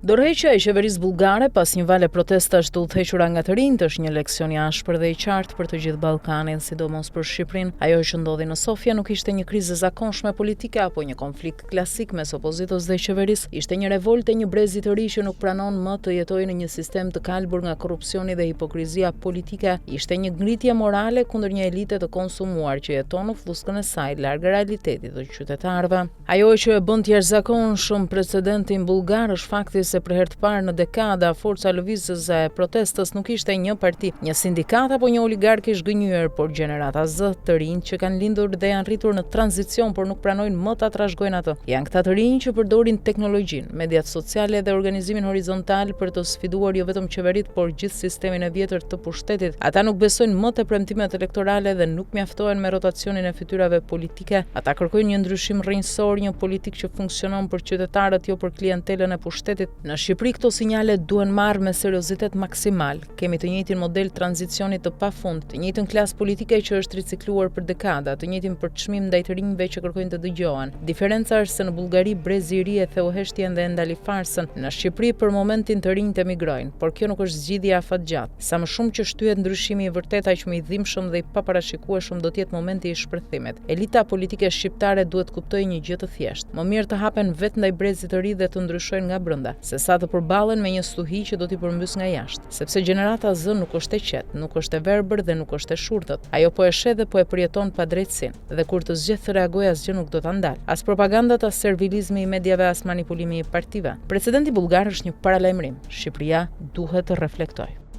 Dorëheqja e qeverisë bullgare pas një vale protestash të udhëhequra nga të rinjtë është një leksion i ashpër dhe i qartë për të gjithë Ballkanin, sidomos për Shqipërinë. Ajo që ndodhi në Sofia nuk ishte një krizë zakonshme politike apo një konflikt klasik mes opozitës dhe qeverisë, ishte një revoltë e një brezi të ri që nuk pranon më të jetojë në një sistem të kalbur nga korrupsioni dhe hipokrizia politike, ishte një ngritje morale kundër një elite të konsumuar që jeton në fluskën e saj larg realitetit të qytetarëve. Ajo që e bën të jashtëzakonshëm precedentin bullgar është fakti se për herë të parë në dekada forca lëvizjes e protestës nuk ishte një parti, një sindikat apo një oligark i zhgënjur, por gjenerata Z të rinj që kanë lindur dhe janë rritur në tranzicion por nuk pranojnë më ta trashëgojnë atë. Janë këta të rinj që përdorin teknologjinë, mediat sociale dhe organizimin horizontal për të sfiduar jo vetëm qeveritë, por gjithë sistemin e vjetër të pushtetit. Ata nuk besojnë më te premtimet elektorale dhe nuk mjaftohen me rotacionin e fytyrave politike. Ata kërkojnë një ndryshim rrjenjësor, një politikë që funksionon për qytetarët, jo për klientelën e pushtetit. Në Shqipëri këto sinjale duhen marrë me seriozitet maksimal. Kemi të njëjtin model tranzicionit të pafund, të njëjtën klasë politike që është ricikluar për dekada, të njëjtin përçmim ndaj të rinjve që kërkojnë të dëgjohen. Diferenca është se në Bullgari brezi i ri e theu heshtjen dhe e ndali farsën. Në Shqipëri për momentin të rinjt emigrojnë, por kjo nuk është zgjidhje afatgjatë. Sa më shumë që shtyhet ndryshimi i vërtet, aq më i dhimbshëm dhe i paparashikueshëm do të jetë momenti i shpërthimit. Elita politike shqiptare duhet kuptojë një gjë të thjeshtë. Më mirë të hapen vetë ndaj brezit të ri dhe të ndryshojnë nga brenda, se sa të përballen me një stuhi që do t'i përmbys nga jashtë, sepse gjenerata Z nuk është e qetë, nuk është e verbër dhe nuk është e shurtët. Ajo po e sheh dhe po e përjeton padrejtësinë, dhe kur të zgjedh të reagojë asgjë nuk do ta ndal. As propagandat, as servilizmi i mediave, as manipulimi i partive. Precedenti bullgar është një paralajmërim. Shqipëria duhet të reflektojë.